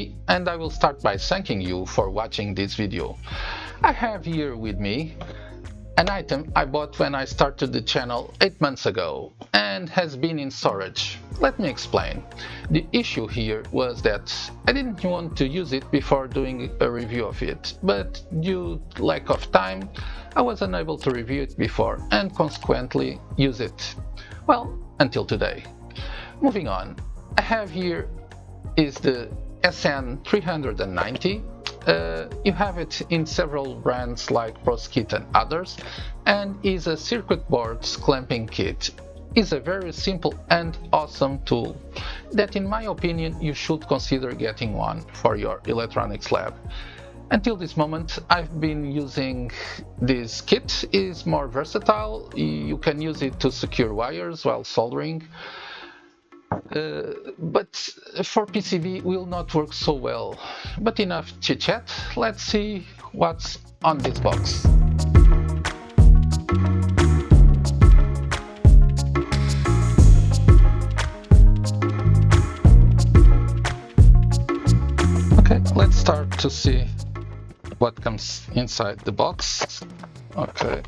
me, and I will start by thanking you for watching this video. I have here with me an item I bought when I started the channel 8 months ago and has been in storage. Let me explain. The issue here was that I didn't want to use it before doing a review of it, but due to lack of time, I was unable to review it before and consequently use it. Well, until today. Moving on, I have here is the SN-390. You have it in several brands like Portuguese and others, and is a circuit board clamping kit. It's a very simple and awesome tool that, in my opinion, you should consider getting one for your electronics lab. Until this moment, I've been using this kit. It's more versatile. You can use it to secure wires while soldering. But for PCB will not work so well. But enough chit chat, let's see what's on this box. Okay, let's start to see what comes inside the box. Okay,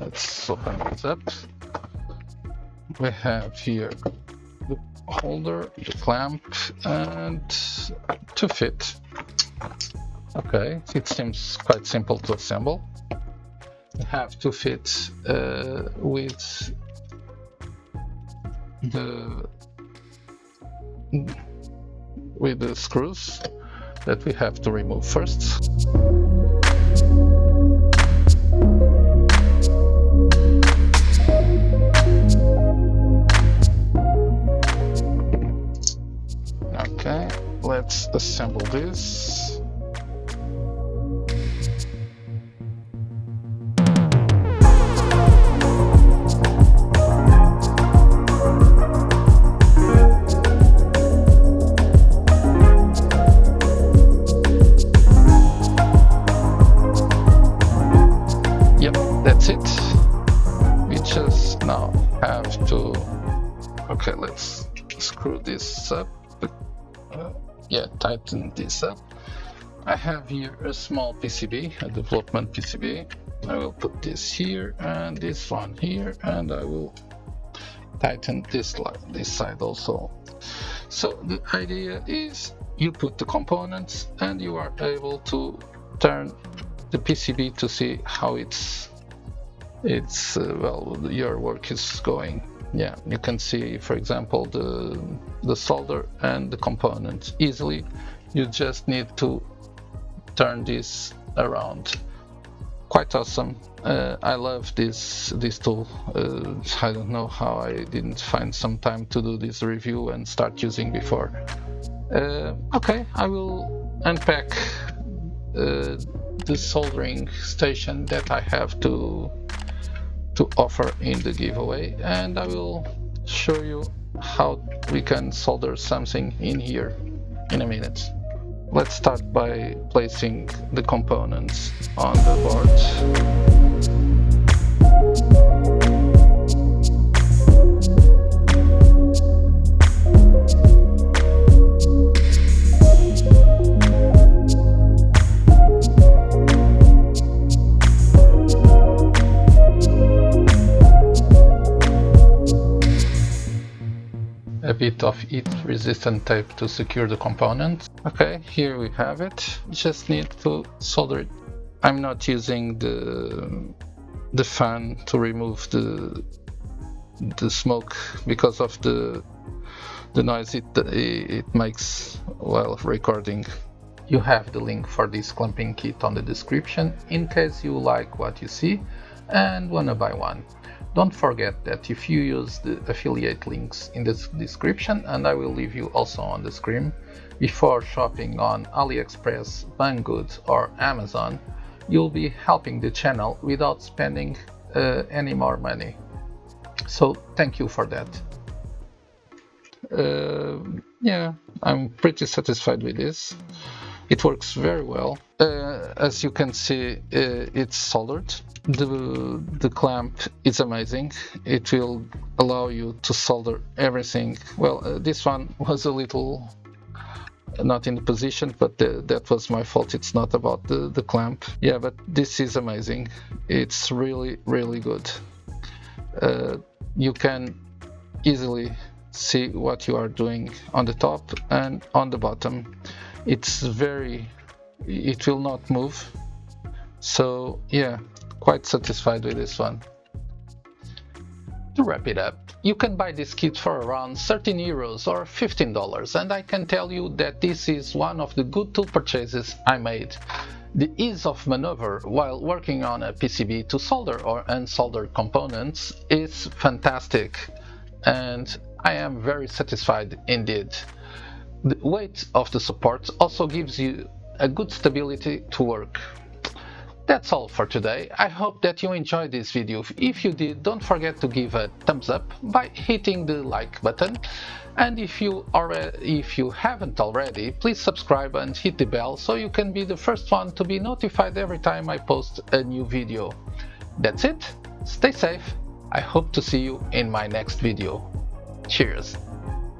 let's open this up. We have here the holder, the clamp, and to fit. Okay, it seems quite simple to assemble. You have to fit with the screws that we have to remove first. Okay, let's assemble this. Yep, that's it. We just now have to... Okay, let's screw this up. Tighten this up. I have here a small PCB, a development PCB. I will put this here and this one here, and I will tighten this side also. So the idea is you put the components and you are able to turn the PCB to see how your work is going. Yeah, you can see, for example, the solder and the components easily. You just need to turn this around. Quite awesome. I love this tool. I don't know how I didn't find some time to do this review and start using before. Okay, I will unpack the soldering station that I have to offer in the giveaway, and I will show you how we can solder something in here in a minute. Let's start by placing the components on the board. A bit of heat-resistant tape to secure the component. Okay, here we have it. Just need to solder it. I'm not using the fan to remove the smoke because of the noise it makes while recording. You have the link for this clamping kit on the description in case you like what you see and wanna buy one. Don't forget that if you use the affiliate links in the description, and I will leave you also on the screen, before shopping on AliExpress, Banggood or Amazon, you'll be helping the channel without spending any more money. So thank you for that. Yeah, I'm pretty satisfied with this. It works very well. As you can see, it's soldered. The clamp is amazing. It will allow you to solder everything. Well, this one was a little not in the position, but that was my fault. It's not about the clamp. Yeah, but this is amazing. It's really, really good. You can easily see what you are doing on the top and on the bottom. It will not move. So yeah, quite satisfied with this one. To wrap it up, you can buy this kit for around 13 euros or $15, and I can tell you that this is one of the good tool purchases I made. The ease of maneuver while working on a PCB to solder or unsolder components is fantastic, and I am very satisfied indeed. The weight of the support also gives you a good stability to work. That's all for today. I hope that you enjoyed this video. If you did, don't forget to give a thumbs up by hitting the like button. And if you haven't already, please subscribe and hit the bell so you can be the first one to be notified every time I post a new video. That's it. Stay safe. I hope to see you in my next video. Cheers.